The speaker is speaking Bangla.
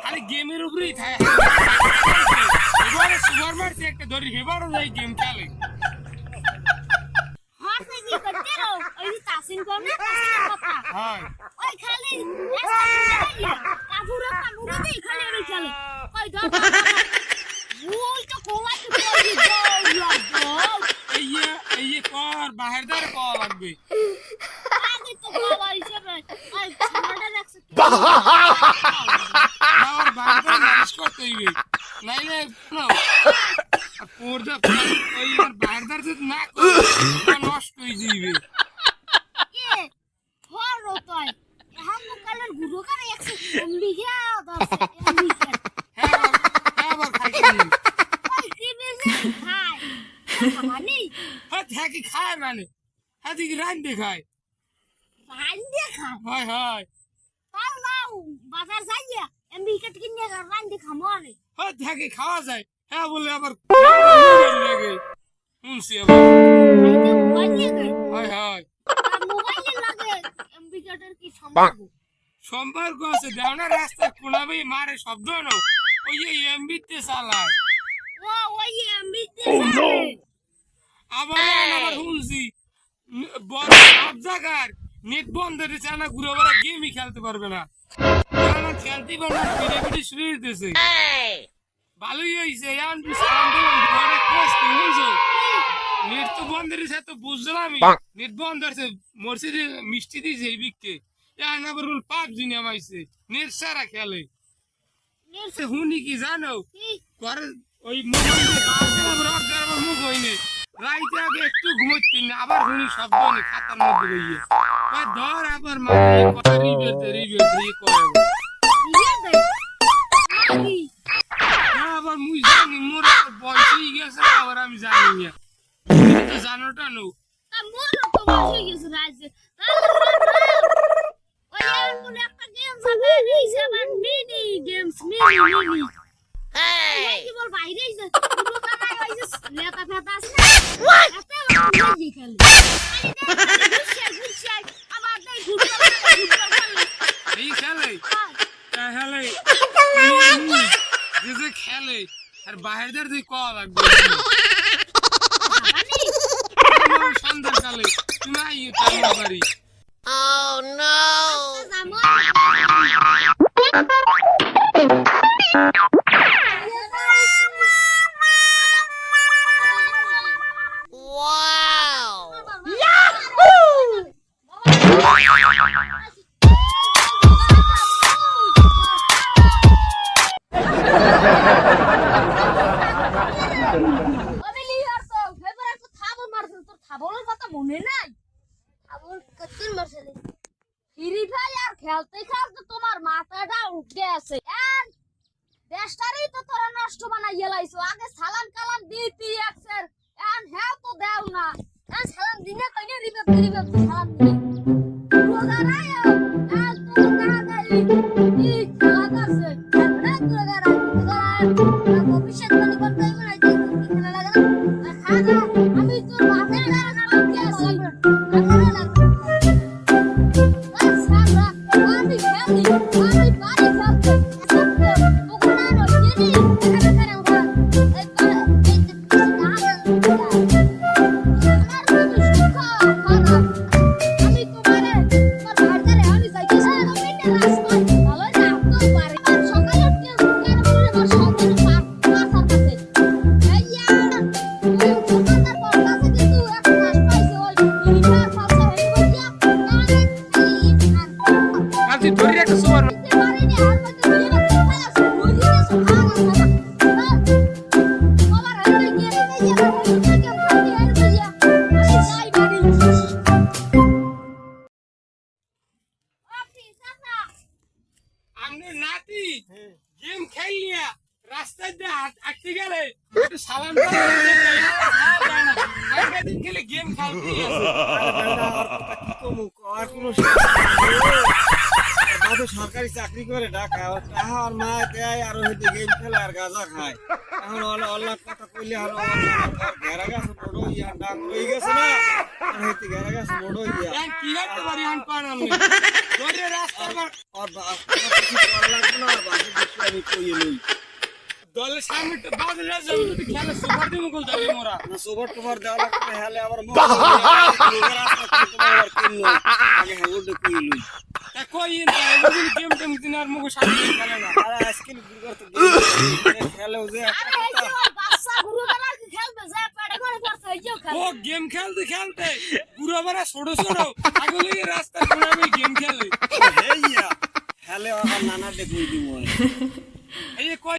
খালি গেমের উপরেই থাকে সুপার মার্কেট একটা ধরি হেবারও যাই গেম খেলে বাহির দ্বারে পাওয়া লাগবে নষ্ট হয়ে যাবে খায় মানে হাতি রান্ধে খায় হয় হয় বাজার যাইয়া এমবি কেট কিনে রান্ধে খামো আরে হয় থাকে খাওয়া যায় হ্যাঁ বলে আবার লাগে শুনছি আবার হয় হয় মোবাইলে লাগে এমবি কেটের কি সম্পর্ক সম্পর্ক আছে দেওনা রাস্তায় কোনাবেই মারে শব্দ না ওই এমবি তে চালায় ও ওই এমবি তে চালায় আবার শুনছি বড় সব জায়গার নেট বন্ধ হয়েছে না ঘুরে বেড়া গেমই খেলতে পারবে না খেলতে পারবে না পিড়ে পিড়ে শুরু হইতেছে ভালোই হয়েছে নেট তো বন্ধ হয়েছে তো বুঝলাম নেট বন্ধ হয়েছে মসজিদে মিষ্টি দিয়েছে এই বিককে আবার পাবজি নামাইছে নেট সারা খেলে শুনি কি জানো ওই মুখ হয়নি রাইতে আগে একটু ঘুমোচ্ছি না আবার শুনি শব্দ নেই খাতার মধ্যে রইয়ে ধর আবার আবার মুই জানি মোর বয়সই গেছে আবার আমি জানি না জানোটা নো খেলে আর বাহিরদের তুই কল লাগবে সন্ধ্যার কালে তুমি আইয়ে তার বাড়ি Oh no! Wow! Yahoo! খেলতে খেলতে তোমার মাথাটা উঠে আছে দেশটারই তো তোরা নষ্ট বানাইয়া লাইছো আগে সালাম কালাম দিতি একসের এন হ্যাঁ তো দেও না সালাম দিনে কইনে রিবে সালাম দিনে রোজারায় এন তো কাহাদাই ই খেলা করছে না রোজারায় ভবিষ্যৎ বাণী করতে হবে না যে খেলা লাগে না খাজা আমি তোর মাথাটা খারাপ কি আছে গেম খেলতে আছে আরে বেটা, আর কথা কি কমু, আর কোনো শেষ নেই। আর বাপে সরকারি চাকরি করে ঢাকা, ওর টাকা আর মা দেয়, আর হইতে গেম খেলে আর গাঁজা খায়। এখন অল্লাহ কথা কইলে আর ঘেরা গাছ বড় ইয়া ডাং হয়ে গেছে না, আর হইতে ঘেরা গাছ বড় ইয়া। এখন কি করতে পারি আন পাড়ানো ধরে রাস্তার পর আর কিছু করা লাগবে না, আর বাপে দেখতে আমি কইয়ে লই। দলের সামনে তো বাজারে যাবে যদি খেলে সুপার দিমু কল যাবে মোরা না সোবার টোবার দেওয়া লাগবে, হেলে আবার মুখ রাস্তা কিনতে আবার কিনলো, আগে হাগুর কইয়ে লই। তা কই না ওই গেম টেম দিনার মুখ সামনে খেলে না আর আজকে গুরগার তো গেম খেলেও যে একটা আরে এই কথা। যে ওর বাচ্চা গুরু বেলা কি খেলবে যে পেটে করে পড়ছে এই যে ও খেলে গেম খেলতে খেলতে পুরো বারা ছোট ছোট আগে লইয়ে রাস্তা কোনাবে গেম খেলে হেইয়া হেলে আর নানা দেখুই দিমু। এই যে কই